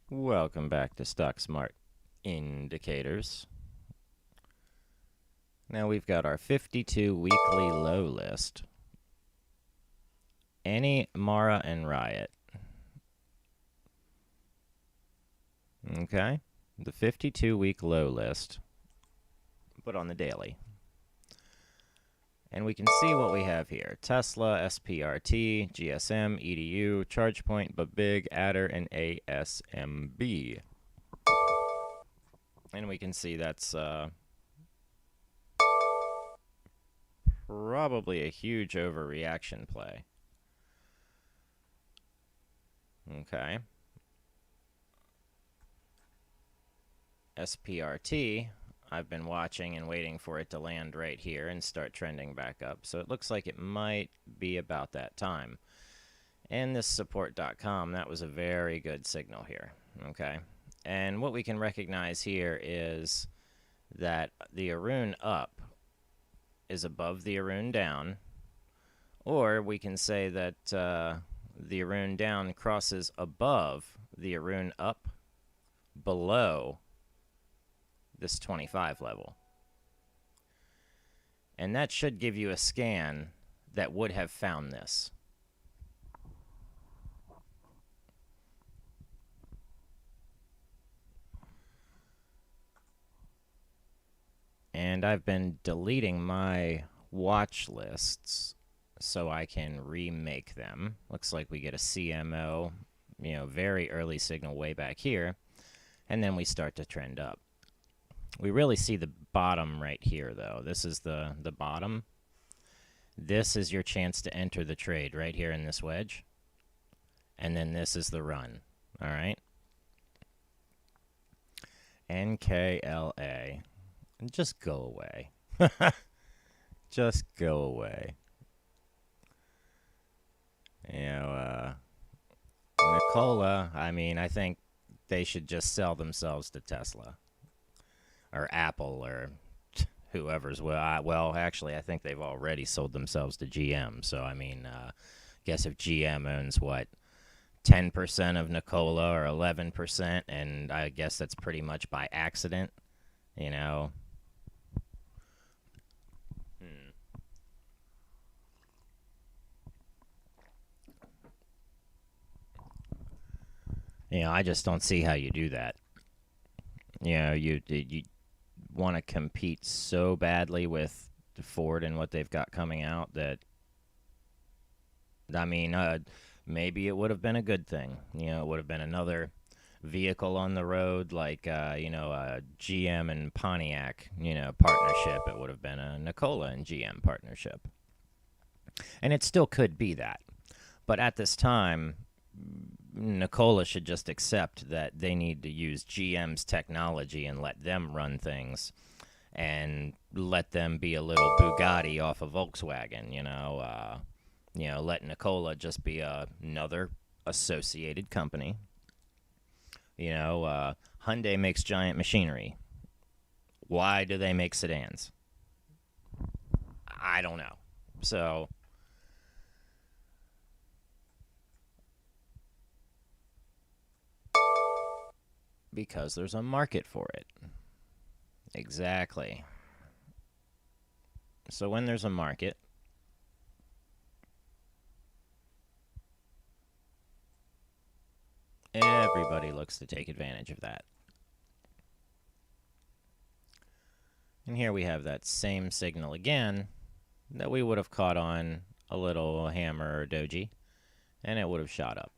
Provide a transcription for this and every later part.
Welcome back to StockSmart Indicators. Now we've got our 52 weekly low list. Any, Mara, and Riot. Okay, the 52-week low list, put on the daily. And we can see what we have here. Tesla, Sprt, GSM, EDU, ChargePoint, Bbig, Ater, and ASMB. And we can see that's probably a huge overreaction play. Okay. Sprt, I've been watching and waiting for it to land right here and start trending back up. So it looks like it might be about that time. And this support.com, that was a very good signal here. Okay. And what we can recognize here is that the Arun up is above the Arun down. Or we can say that the Arun down crosses above the Arun up below this 25 level. And that should give you a scan that would have found this. And I've been deleting my watch lists so I can remake them. Looks like we get a CMO, very early signal way back here. And then we start to trend up. We really see the bottom right here, though. This is the bottom. This is your chance to enter the trade right here in this wedge. And then this is the run. All right? NKLA. Just go away. Just go away. Nikola, I think they should just sell themselves to Tesla. Or Apple, or whoever's. Well, actually, I think they've already sold themselves to GM. So, guess if GM owns, 10% of Nikola or 11%, and I guess that's pretty much by accident, I just don't see how you do that. You want to compete so badly with Ford and what they've got coming out that, maybe it would have been a good thing. It would have been another vehicle on the road, like, a GM and Pontiac, partnership. It would have been a Nikola and GM partnership. And it still could be that. But at this time, Nikola should just accept that they need to use GM's technology and let them run things and let them be a little Bugatti off of Volkswagen, let Nikola just be another associated company. Hyundai makes giant machinery. Why do they make sedans? I don't know. So because there's a market for it. Exactly. So when there's a market, everybody looks to take advantage of that. And here we have that same signal again that we would have caught on a little hammer or doji, and it would have shot up.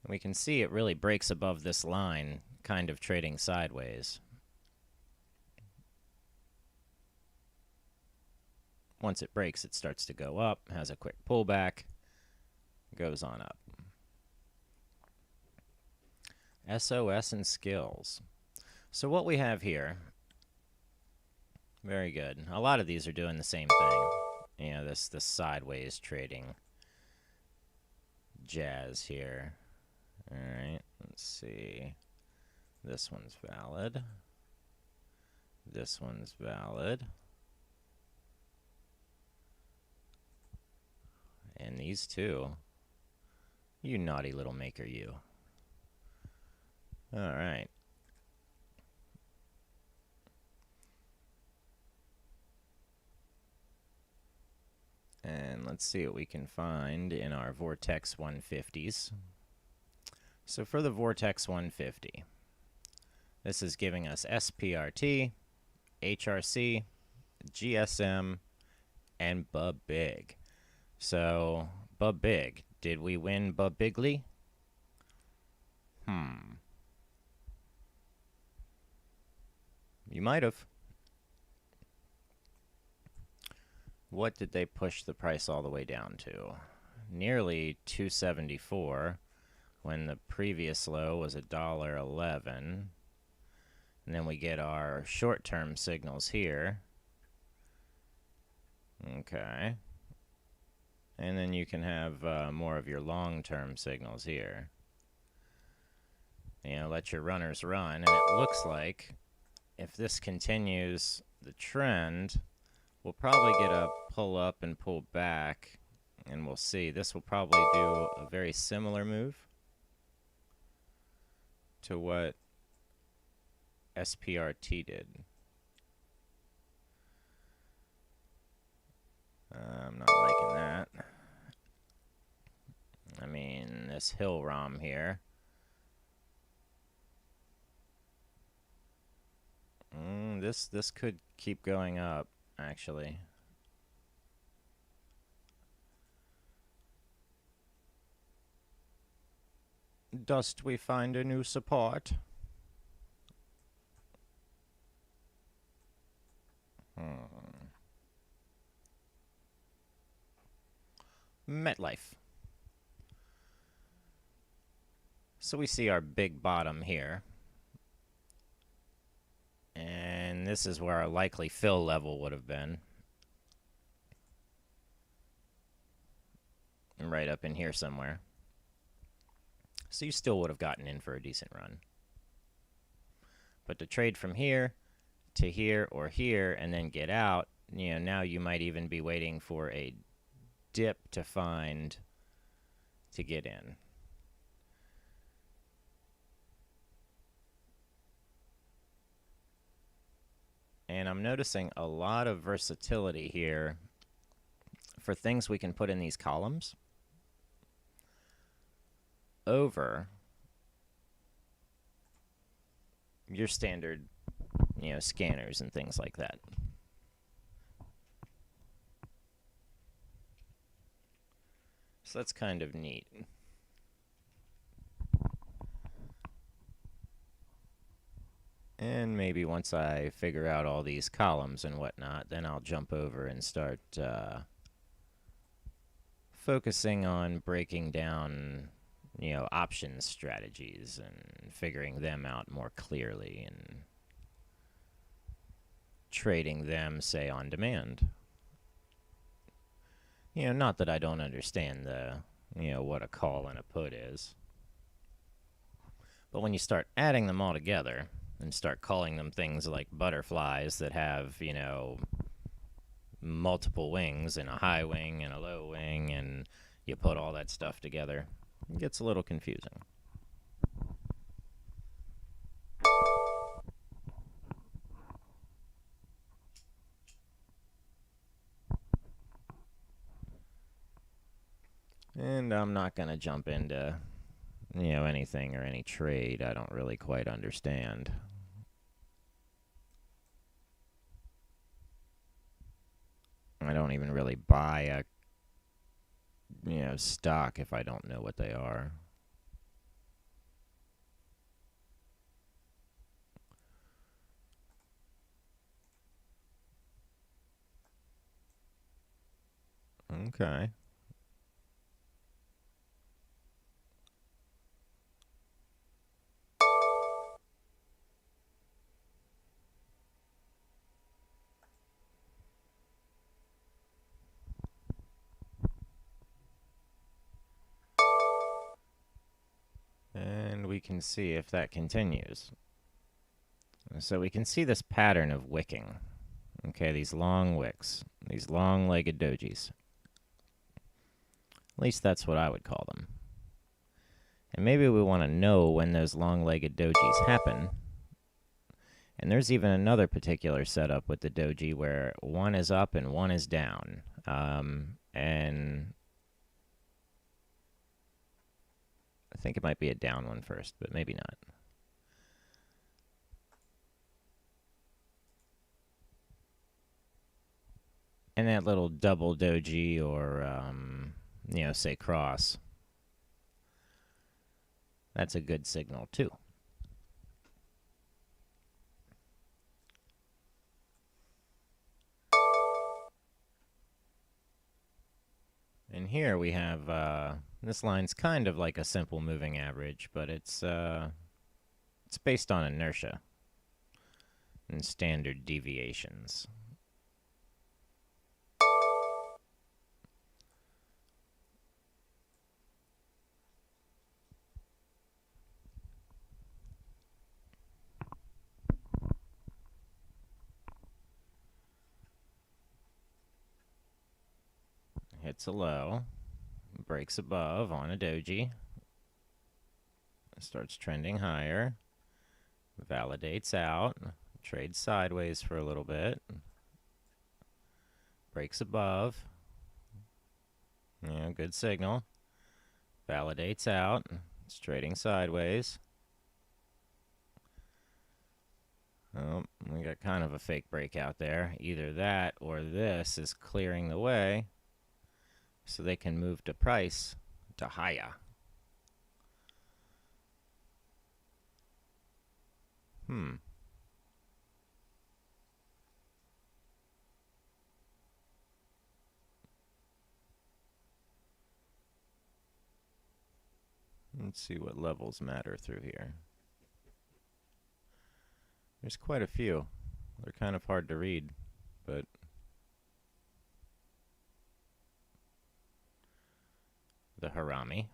We can see it really breaks above this line, kind of trading sideways. Once it breaks, it starts to go up, has a quick pullback, goes on up. SOS and skills. So what we have here, very good. A lot of these are doing the same thing. This sideways trading jazz here. All right, let's see. This one's valid. This one's valid. And these two You naughty little maker, you. All right. And let's see what we can find in our Vortex 150s. So for the Vortex 150, this is giving us Sprt, HRC, GSM, and Bbig. So, Bbig. Did we win Bbigly? You might have. What did they push the price all the way down to? Nearly 274, when the previous low was $1.11. And then we get our short-term signals here. Okay. And then you can have more of your long-term signals here. You know, let your runners run. And it looks like if this continues the trend, we'll probably get a pull up and pull back. And we'll see. This will probably do a very similar move to what Sprt did. I'm not liking that. I mean, this hill ROM here. This could keep going up, actually. Dost we find a new support? MetLife. So we see our big bottom here. And this is where our likely fill level would have been. Right up in here somewhere. So you still would have gotten in for a decent run. But to trade from here to here or here and then get out, you know, now you might even be waiting for a dip to find to get in. And I'm noticing a lot of versatility here for things we can put in these columns over your standard, you know, scanners and things like that. So that's kind of neat. And maybe once I figure out all these columns and whatnot, then I'll jump over and start focusing on breaking down, you know, options strategies and figuring them out more clearly and trading them, say, on demand. You know, not that I don't understand the, you know, what a call and a put is. But when you start adding them all together and start calling them things like butterflies that have, you know, multiple wings and a high wing and a low wing, and you put all that stuff together, it gets a little confusing. And I'm not going to jump into, you know, anything or any trade I don't really quite understand. I don't even really buy a, you know, stock if I don't know what they are. Okay. And we can see if that continues. So we can see this pattern of wicking. Okay, these long wicks, these long-legged dojis. At least that's what I would call them. And maybe we want to know when those long-legged dojis happen. And there's even another particular setup with the doji where one is up and one is down. And I think it might be a down one first, but maybe not. And that little double doji or, you know, say cross, that's a good signal too. And here we have, this line's kind of like a simple moving average, but it's based on inertia and standard deviations. Hits a low, breaks above on a doji, starts trending higher, validates out, trades sideways for a little bit, breaks above, yeah, good signal, validates out, it's trading sideways. Oh, we got kind of a fake breakout there. Either that or this is clearing the way so they can move to price to higher. Let's see what levels matter through here. There's quite a few. They're kind of hard to read, but the harami.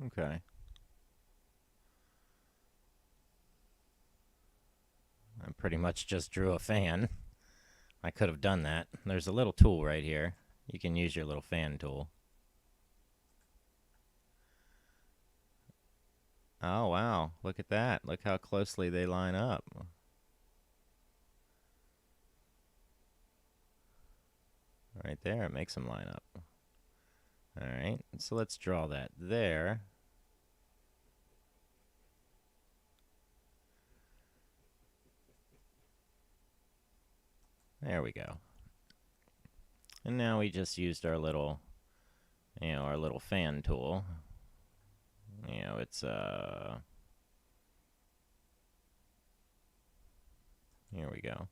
Okay. I pretty much just drew a fan. I could have done that. There's a little tool right here. You can use your little fan tool. Oh, wow. Look at that. Look how closely they line up. Right there, it makes them line up. All right, so let's draw that there. There we go. And now we just used our little, you know, our little fan tool. You know, it's, here we go.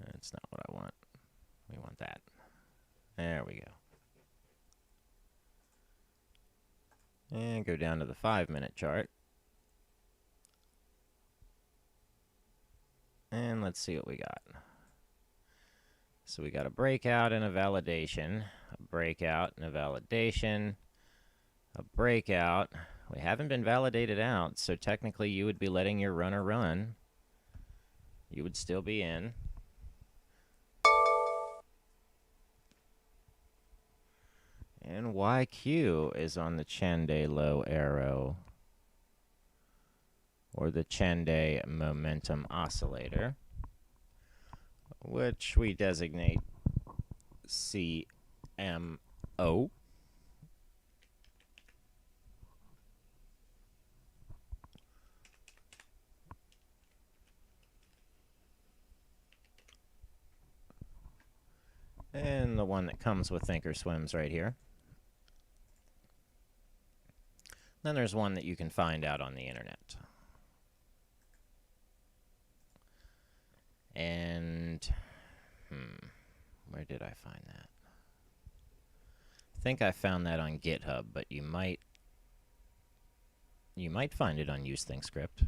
That's not what I want. We want that. There we go. And go down to the 5-minute chart. And let's see what we got. So we got a breakout and a validation, a breakout and a validation, a breakout. We haven't been validated out, so technically you would be letting your runner run. You would still be in. And YQ is on the Chande low arrow, or the Chande momentum oscillator, which we designate CMO. And the one that comes with Thinkorswim's right here. Then there's one that you can find out on the internet. And, where did I find that? I think I found that on GitHub, but you might find it on UseThinkScript.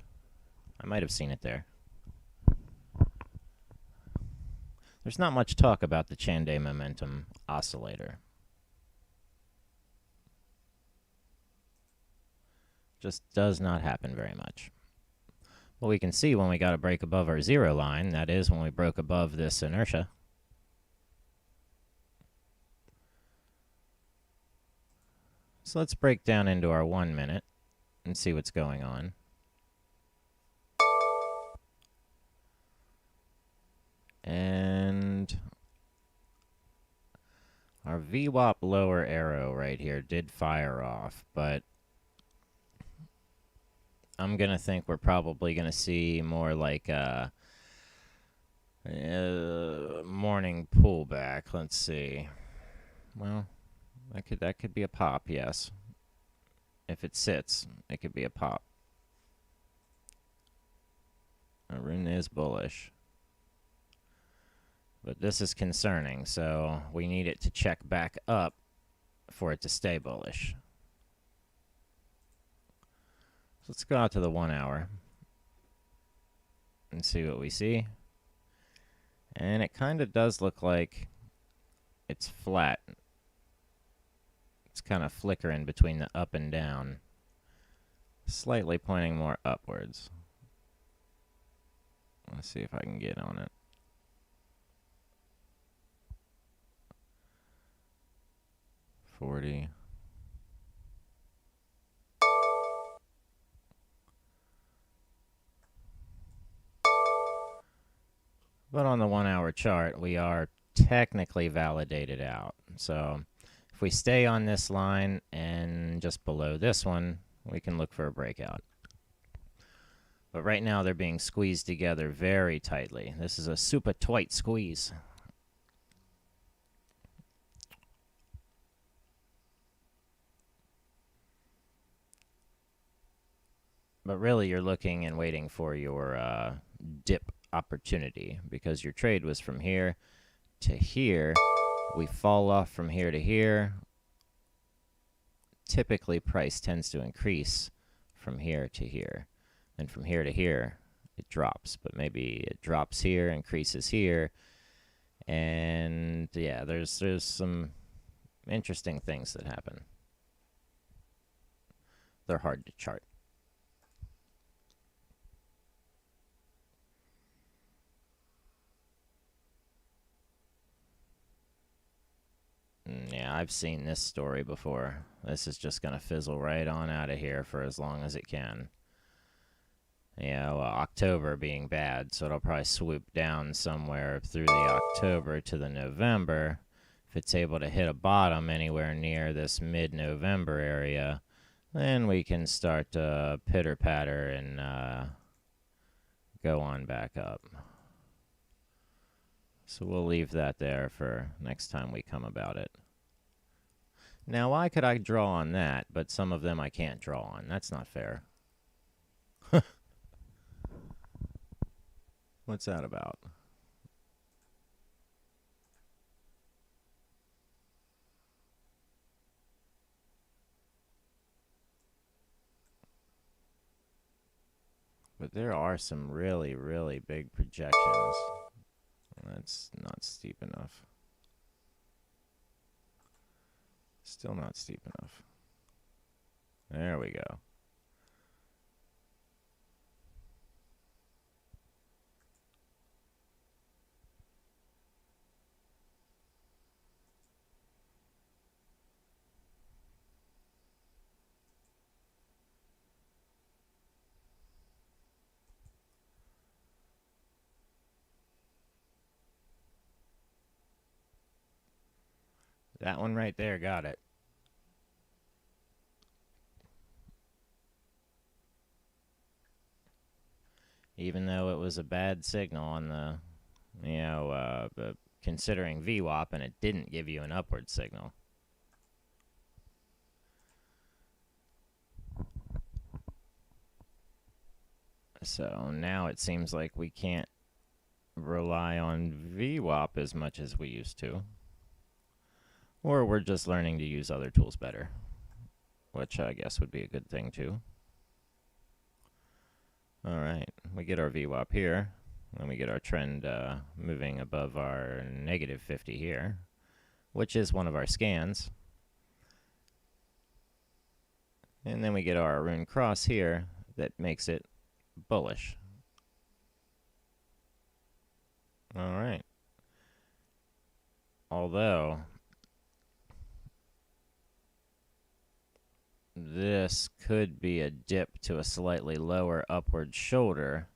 I might have seen it there. There's not much talk about the Chpt momentum oscillator. Just does not happen very much. Well, we can see when we got a break above our 0 line, that is when we broke above this inertia. So let's break down into our 1 minute and see what's going on. And our VWAP lower arrow right here did fire off, but I'm going to think we're probably going to see more like a morning pullback. Let's see. Well, that could be a pop, yes. If it sits, it could be a pop. Arun is bullish. But this is concerning, so we need it to check back up for it to stay bullish. So let's go out to the 1 hour and see what we see. And it kind of does look like it's flat. It's kind of flickering between the up and down, slightly pointing more upwards. Let's see if I can get on it. But on the 1 hour chart, we are technically validated out. So if we stay on this line and just below this one, we can look for a breakout. But right now they're being squeezed together very tightly. This is a super tight squeeze. But really you're looking and waiting for your dip opportunity, because your trade was from here to here. We fall off from here to here. Typically price tends to increase from here to here, and from here to here it drops, but maybe it drops here, increases here, and yeah, there's some interesting things that happen. They're hard to chart. Yeah, I've seen this story before. This is just going to fizzle right on out of here for as long as it can. Yeah, well, October being bad, so it'll probably swoop down somewhere through the October to the November. If it's able to hit a bottom anywhere near this mid-November area, then we can start to pitter-patter and go on back up. So we'll leave that there for next time we come about it. Now, why could I draw on that, but some of them I can't draw on? That's not fair. What's that about? But there are some really, really big projections. That's not steep enough. Still not steep enough. There we go. That one right there got it. Even though it was a bad signal on the, considering VWAP, and it didn't give you an upward signal. So now it seems like we can't rely on VWAP as much as we used to. Or we're just learning to use other tools better, which I guess would be a good thing too. All right, we get our VWAP here. Then we get our trend moving above our negative 50 here, which is one of our scans. And then we get our rune cross here that makes it bullish. All right. Although this could be a dip to a slightly lower upward shoulder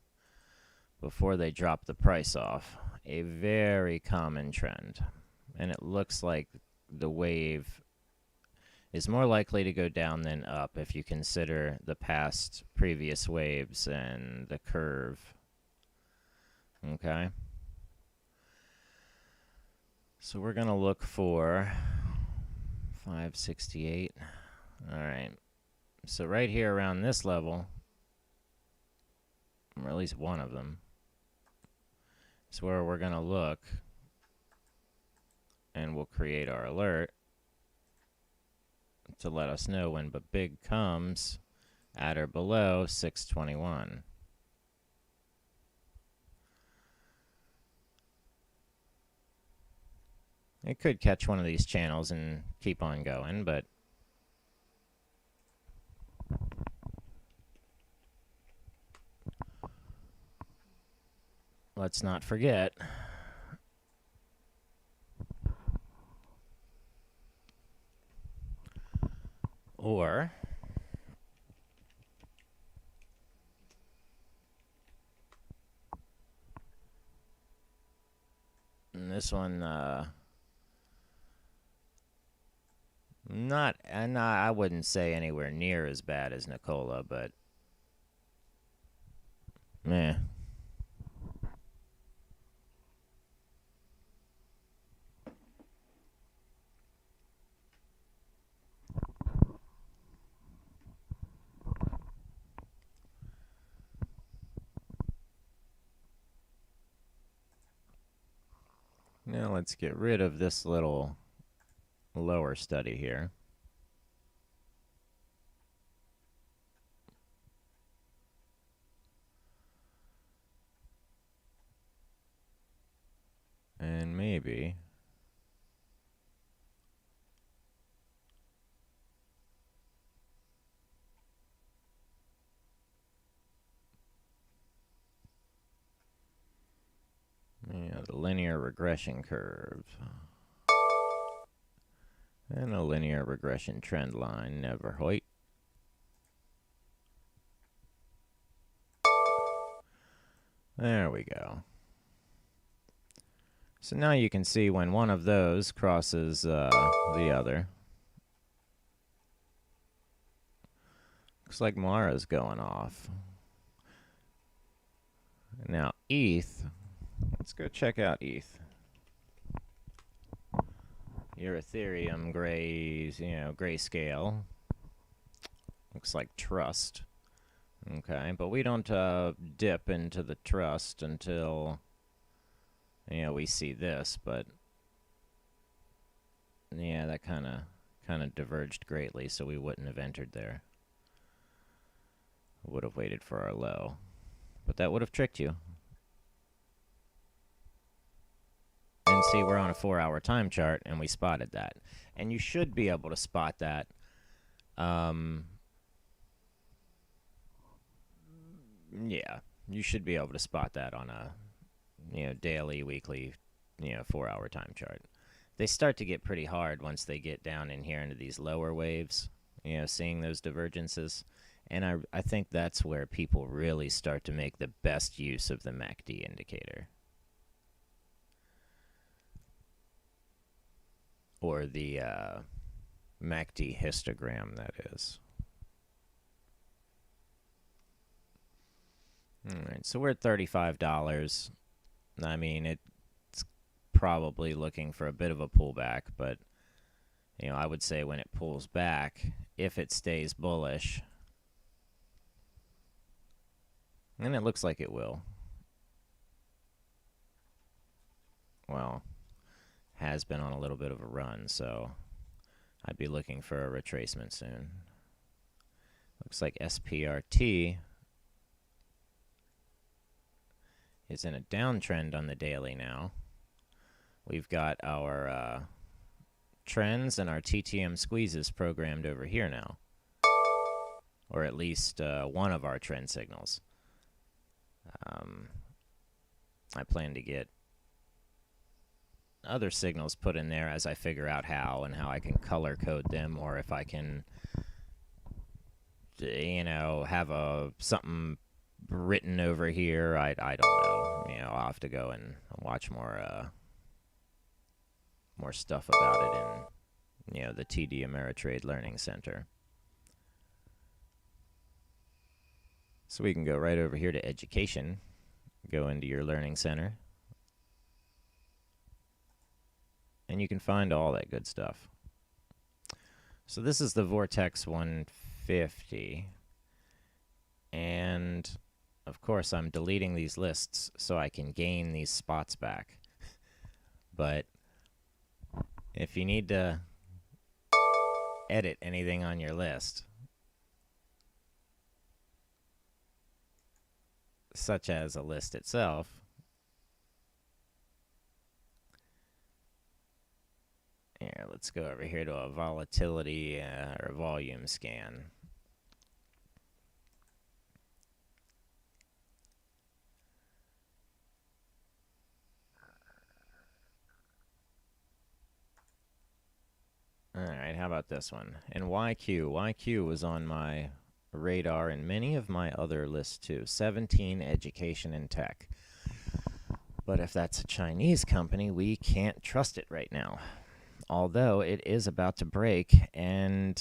before they drop the price off. A very common trend. And it looks like the wave is more likely to go down than up if you consider the past previous waves and the curve. Okay. So we're going to look for 568. All right. So right here around this level, or at least one of them, is where we're going to look, and we'll create our alert to let us know when Bbig comes at or below 621. It could catch one of these channels and keep on going, but let's not forget or and this one I wouldn't say anywhere near as bad as Nicola, but meh. Now let's get rid of this little lower study here. And maybe the linear regression curve. And a linear regression trend line, never hoit. There we go. So now you can see when one of those crosses the other. Looks like Mara's going off. Now ETH, let's go check out ETH. Your Ethereum grayscale. Looks like trust. Okay, but we don't dip into the trust until we see this, but yeah, that kind of diverged greatly, so we wouldn't have entered there. Would have waited for our low, but that would have tricked you. And see, we're on a 4-hour time chart, and we spotted that. And you should be able to spot that. Yeah, you should be able to spot that on a daily, weekly, 4-hour time chart. They start to get pretty hard once they get down in here into these lower waves, seeing those divergences. And I think that's where people really start to make the best use of the MACD indicator. Or the MACD histogram, that is. All right, so we're at $35. I mean, it's probably looking for a bit of a pullback, but I would say when it pulls back, if it stays bullish, and it looks like it will. Well, has been on a little bit of a run, so I'd be looking for a retracement soon. Looks like SPRT is in a downtrend on the daily now. We've got our trends and our TTM squeezes programmed over here now, or at least one of our trend signals. I plan to get other signals put in there as I figure out how and how I can color code them, or if I can, you know, have something written over here. I don't know. You know, I'll have to go and watch more stuff about it in, you know, the TD Ameritrade Learning Center. So we can go right over here to education, go into your learning center, and you can find all that good stuff. So this is the Vortex 150, and of course I'm deleting these lists so I can gain these spots back. But if you need to edit anything on your list, such as a list itself, here, let's go over here to a volatility or volume scan. All right, how about this one? And YQ. YQ was on my radar and many of my other lists too. 17 education and tech. But if that's a Chinese company, we can't trust it right now. Although it is about to break, and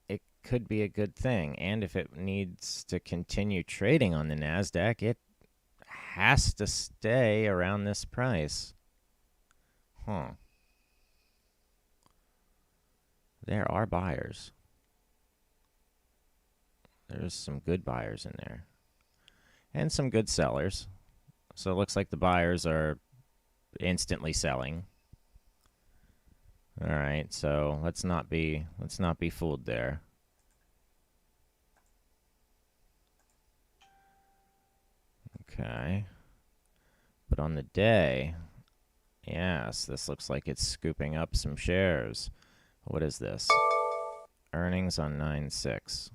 it could be a good thing. And if it needs to continue trading on the NASDAQ, it has to stay around this price. Huh. There are buyers. There's some good buyers in there. And some good sellers. So it looks like the buyers are instantly selling. All right, so let's not be fooled there. Okay. But on the day, yes, this looks like it's scooping up some shares. What is this? Earnings on 9/6.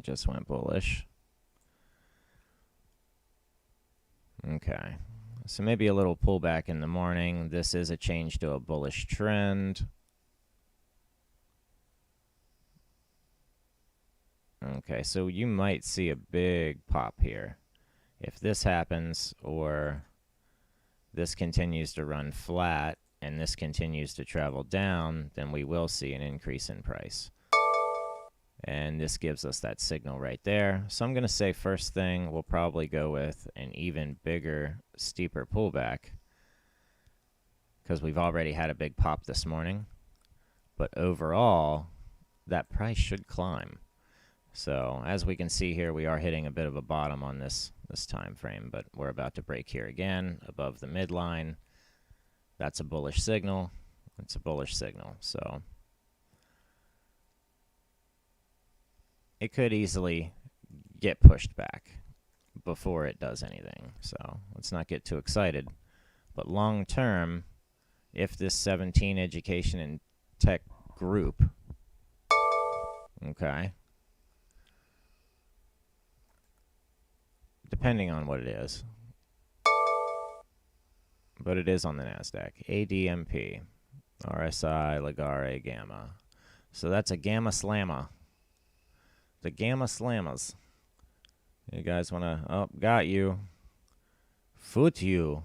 Just went bullish. Okay. So maybe a little pullback in the morning. This is a change to a bullish trend. Okay, so you might see a big pop here. If this happens, or this continues to run flat and this continues to travel down, then we will see an increase in price. And this gives us that signal right there. So I'm going to say first thing, we'll probably go with an even bigger, steeper pullback, because we've already had a big pop this morning. But overall, that price should climb. So as we can see here, we are hitting a bit of a bottom on this time frame, but we're about to break here again above the midline. That's a bullish signal. It's a bullish signal. So it could easily get pushed back before it does anything. So let's not get too excited. But long term, if this 17 education and tech group, okay, depending on what it is, but it is on the NASDAQ, ADMP, RSI, Ligare, Gamma. So that's a Gamma Slamma. The Gamma Slammas. You guys want to, oh, got you. Foot you.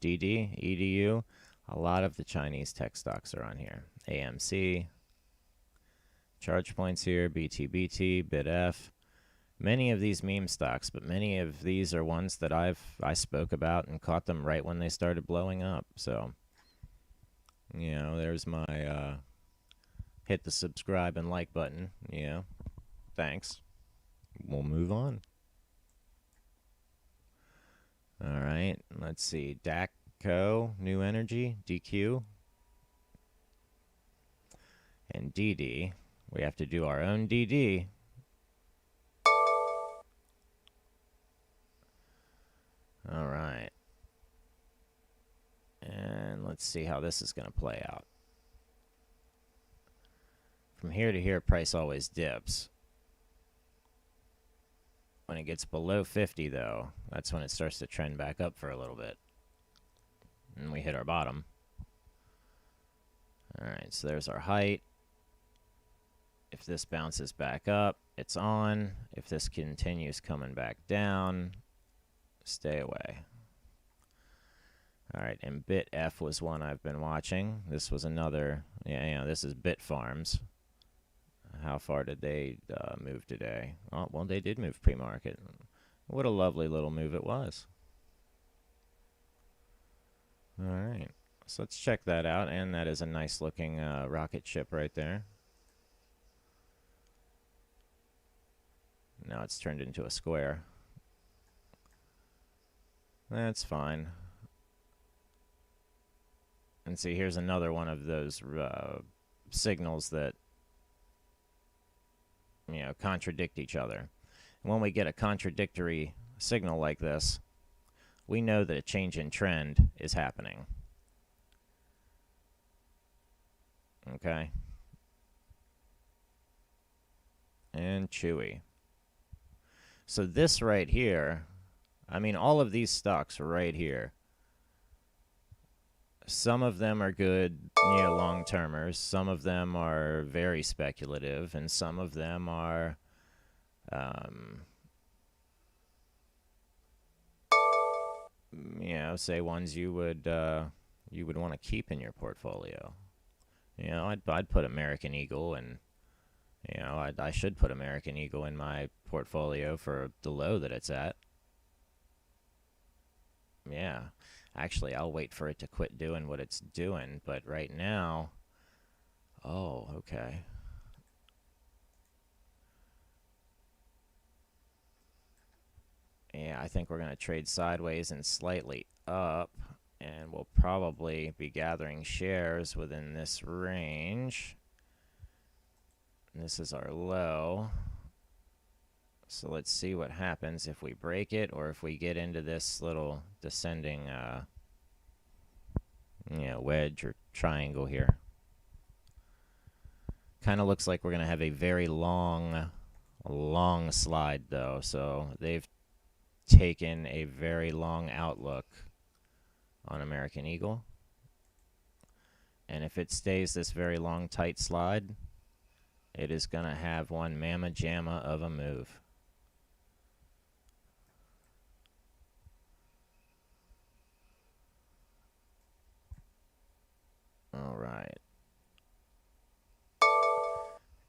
DD, EDU. A lot of the Chinese tech stocks are on here. AMC. Charge points here, BTBT, BitF. Many of these meme stocks, but many of these are ones that I spoke about and caught them right when they started blowing up. So, you know, there's my hit the subscribe and like button. You know, thanks. We'll move on. All right, let's see. DACCO, New Energy, DQ, and DD. We have to do our own DD. Let's see how this is going to play out. From here to here, price always dips. When it gets below 50, though, that's when it starts to trend back up for a little bit. And we hit our bottom. All right, so there's our height. If this bounces back up, it's on. If this continues coming back down, stay away. All right, and BitF was one I've been watching. This was another, this is Bitfarms. How far did they move today? Oh, well, they did move pre-market. What a lovely little move it was. All right, so let's check that out. And that is a nice looking rocket ship right there. Now it's turned into a square. That's fine. And see, here's another one of those signals that contradict each other. And when we get a contradictory signal like this, we know that a change in trend is happening. Okay. And Chewy. So this right here, I mean, all of these stocks right here, some of them are good, long-termers. Some of them are very speculative, and some of them are, say ones you would want to keep in your portfolio. I'd put American Eagle, and I should put American Eagle in my portfolio for the low that it's at. Yeah. Actually, I'll wait for it to quit doing what it's doing, but right now, oh, okay. Yeah, I think we're going to trade sideways and slightly up, and we'll probably be gathering shares within this range. This is our low. So let's see what happens if we break it or if we get into this little descending wedge or triangle here. Kind of looks like we're going to have a very long slide, though. So they've taken a very long outlook on American Eagle. And if it stays this very long, tight slide, it is going to have one mamma jamma of a move. All right.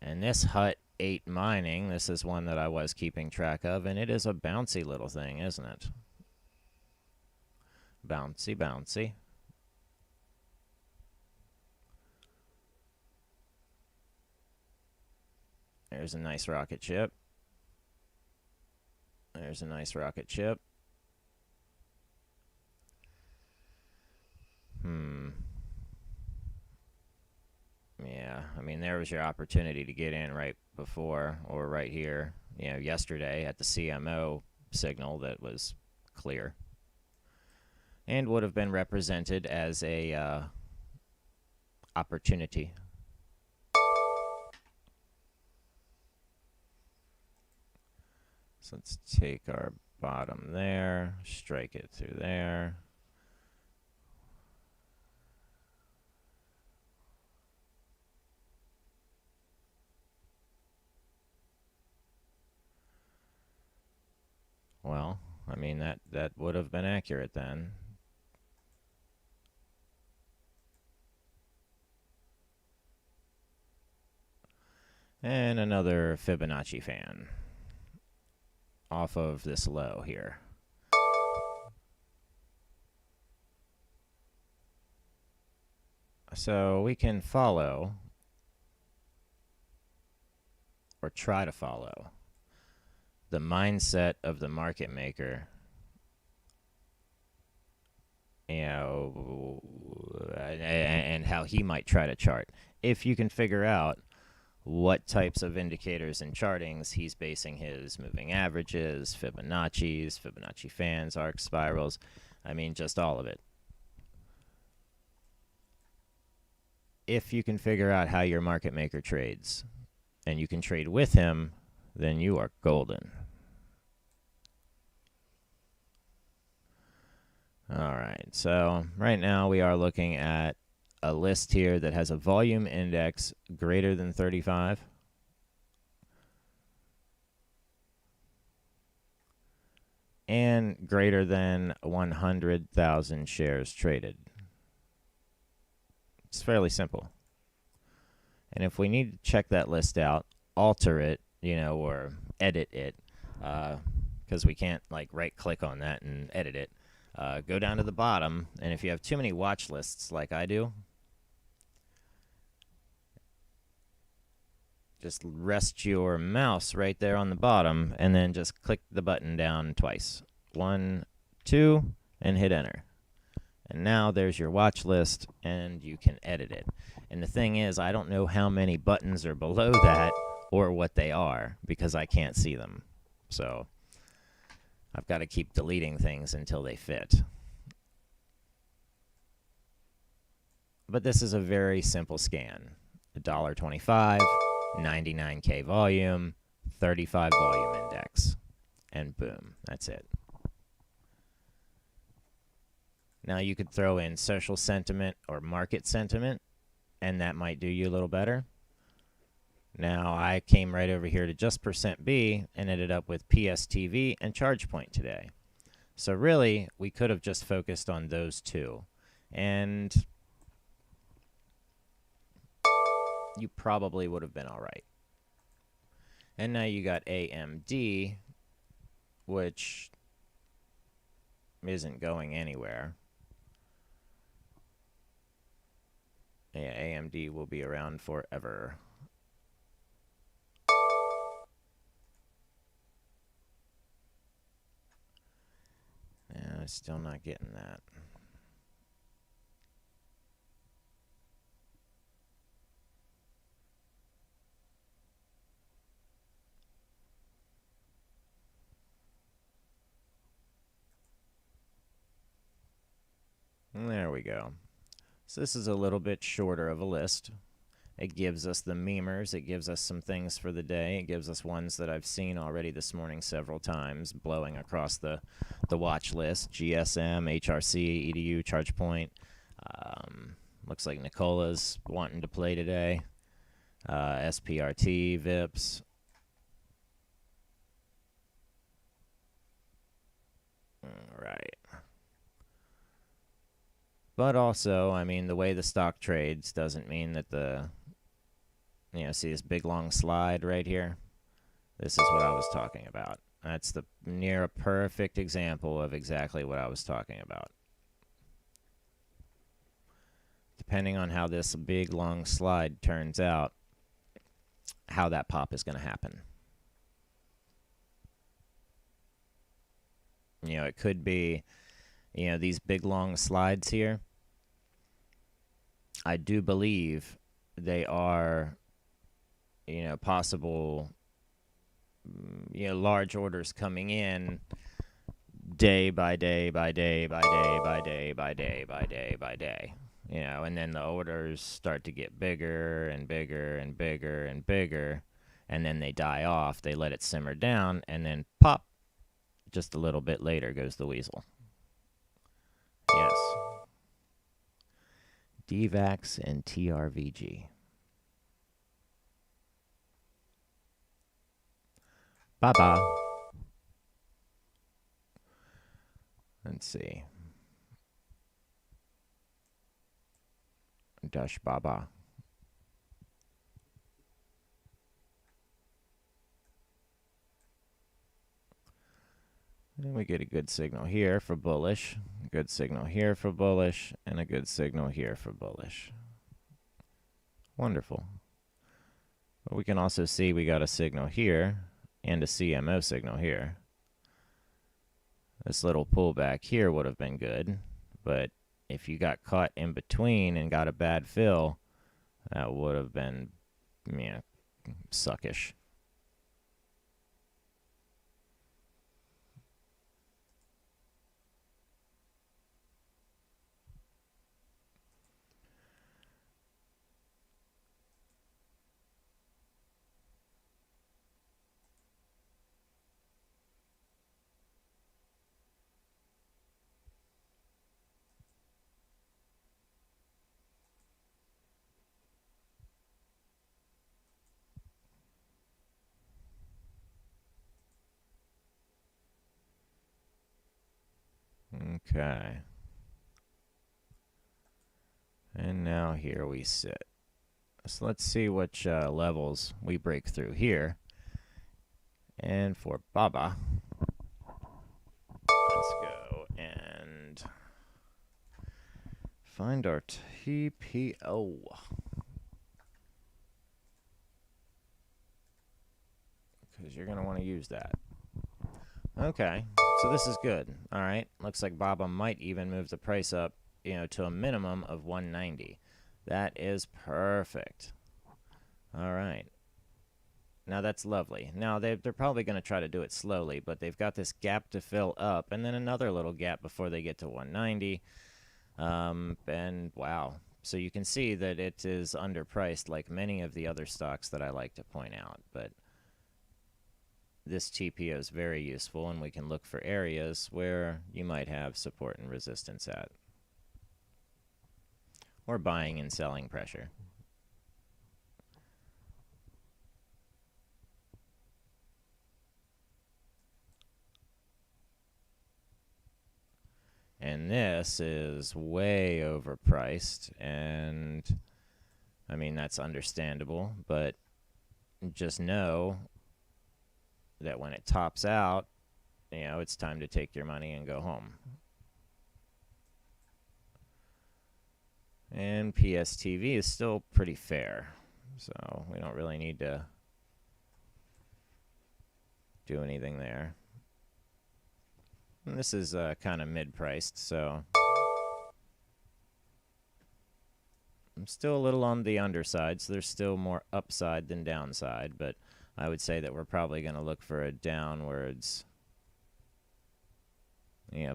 And this Hut 8 mining, this is one that I was keeping track of, and it is a bouncy little thing, isn't it? Bouncy, bouncy. There's a nice rocket ship. There's a nice rocket ship. Yeah, I mean, there was your opportunity to get in right before or right here, yesterday at the CMO signal that was clear and would have been represented as a opportunity. So let's take our bottom there, strike it through there. Well, I mean, that would have been accurate then. And another Fibonacci fan off of this low here. So we can follow, or try to follow, the mindset of the market maker, and how he might try to chart. If you can figure out what types of indicators and chartings he's basing his moving averages, Fibonacci's, Fibonacci fans, arc spirals, I mean, just all of it. if you can figure out how your market maker trades and you can trade with him, then you are golden. All right, so right now we are looking at a list here that has a volume index greater than 35. And greater than 100,000 shares traded. It's fairly simple. And if we need to check that list out, alter it, or edit it, because we can't like right-click on that and edit it, go down to the bottom, and if you have too many watch lists like I do, just rest your mouse right there on the bottom, and then just click the button down twice. 1, 2, and hit enter. And now there's your watch list, and you can edit it. And the thing is, I don't know how many buttons are below that or what they are, because I can't see them. So I've got to keep deleting things until they fit. But this is a very simple scan. $1.25. 99K volume, 35 volume index, and boom, that's it. Now you could throw in social sentiment or market sentiment, and that might do you a little better. Now I came right over here to just %B and ended up with Pstv and ChargePoint today. So really, we could have just focused on those two, and you probably would have been all right. And now you got AMD, which isn't going anywhere. Yeah, AMD will be around forever. Yeah, still not getting that. There we go. So this is a little bit shorter of a list. It gives us the memers. It gives us some things for the day. It gives us ones that I've seen already this morning several times, blowing across the watch list. GSM, HRC, EDU, ChargePoint. Looks like Nicola's wanting to play today. SPRT, VIPs. All right. But also, I mean, the way the stock trades doesn't mean that see this big long slide right here? This is what I was talking about. That's the near a perfect example of exactly what I was talking about. Depending on how this big long slide turns out, how that pop is going to happen. It could be, these big long slides here. I do believe they are, possible, large orders coming in day by day by day by day by day by day by day by day. And then the orders start to get bigger and bigger and bigger and bigger, and then they die off. They let it simmer down, and then pop, just a little bit later goes the weasel. Yes. DVAX and TRVG. Bye-bye. Let's see. Dash Baba. And we get a good signal here for bullish, a good signal here for bullish, and a good signal here for bullish. Wonderful. But we can also see we got a signal here and a CMO signal here. This little pullback here would have been good, but if you got caught in between and got a bad fill, that would have been, suckish. Okay. And now here we sit. So let's see which levels we break through here. And for Baba, let's go and find our TPO. Because you're going to want to use that. Okay, so this is good. All right, looks like Baba might even move the price up, to a minimum of 190. That is perfect. All right. Now that's lovely. Now they're probably going to try to do it slowly, but they've got this gap to fill up, and then another little gap before they get to 190. And wow. So you can see that it is underpriced like many of the other stocks that I like to point out, but this TPO is very useful, and we can look for areas where you might have support and resistance at, or buying and selling pressure. And this is way overpriced, and I mean, that's understandable, but just know that when it tops out, it's time to take your money and go home. And Pstv is still pretty fair, so we don't really need to do anything there. And this is kind of mid-priced, so I'm still a little on the underside, so there's still more upside than downside, but I would say that we're probably going to look for a downwards,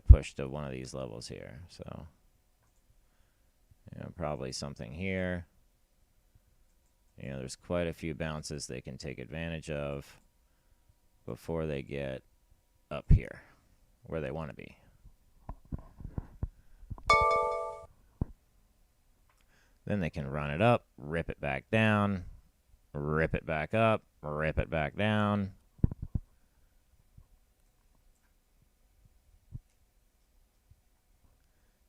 push to one of these levels here. So, probably something here. There's quite a few bounces they can take advantage of before they get up here, where they want to be. Then they can run it up, rip it back down, rip it back up, rip it back down.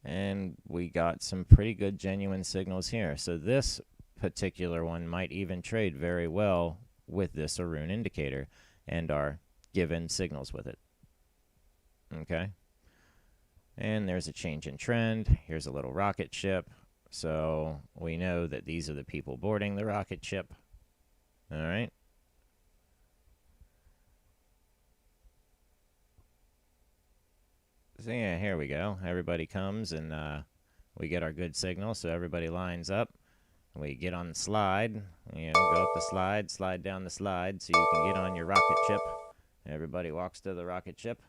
And we got some pretty good genuine signals here. So this particular one might even trade very well with this Arun indicator and our given signals with it. Okay. And there's a change in trend. Here's a little rocket ship. So we know that these are the people boarding the rocket ship. All right. So yeah, here we go. Everybody comes and we get our good signal. So everybody lines up. We get on the slide. Go up the slide, slide down the slide so you can get on your rocket ship. Everybody walks to the rocket ship.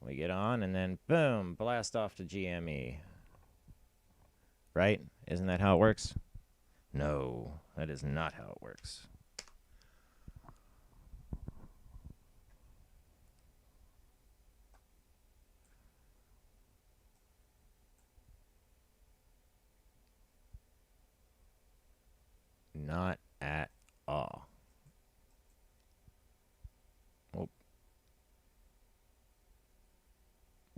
We get on and then boom, blast off to GME. Right? Isn't that how it works? No, that is not how it works. Not at all. Oh.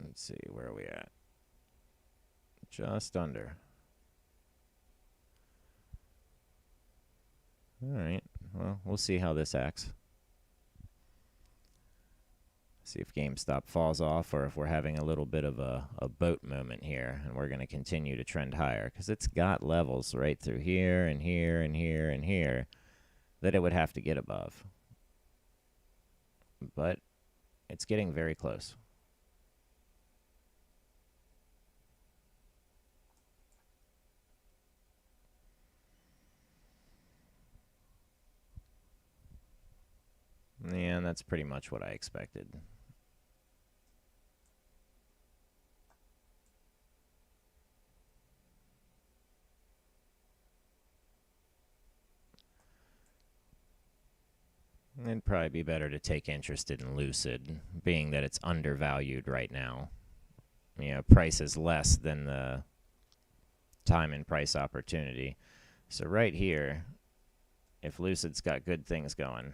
Let's see, where are we at? Just under. All right, well, we'll see how this acts. See if GameStop falls off or if we're having a little bit of a boat moment here and we're going to continue to trend higher because it's got levels right through here and here and here and here that it would have to get above. But it's getting very close. Yeah, that's pretty much what I expected. It'd probably be better to take interest in Lucid, being that it's undervalued right now. Price is less than the time and price opportunity. So right here, if Lucid's got good things going,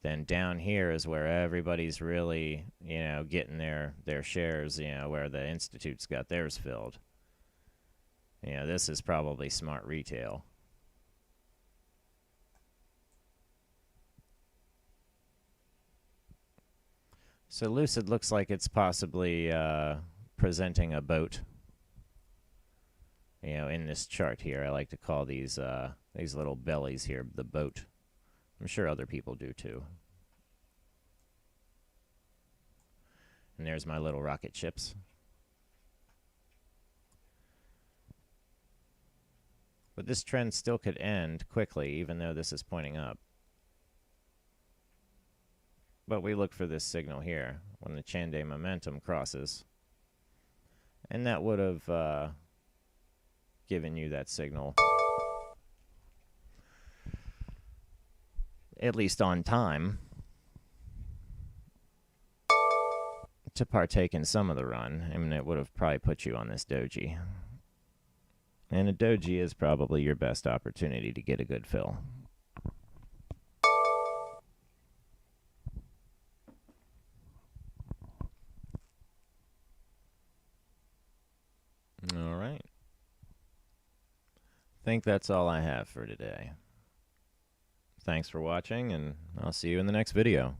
Then down here is where everybody's really, getting their shares, where the institute's got theirs filled. This is probably smart retail. So Lucid looks like it's possibly presenting a boat. In this chart here, I like to call these little bellies here the boat. I'm sure other people do too. And there's my little rocket ships. But this trend still could end quickly, even though this is pointing up. But we look for this signal here when the Chande momentum crosses. And that would have given you that signal, at least on time, to partake in some of the run. I mean, it would have probably put you on this doji. And a doji is probably your best opportunity to get a good fill. All right. I think that's all I have for today. Thanks for watching, and I'll see you in the next video.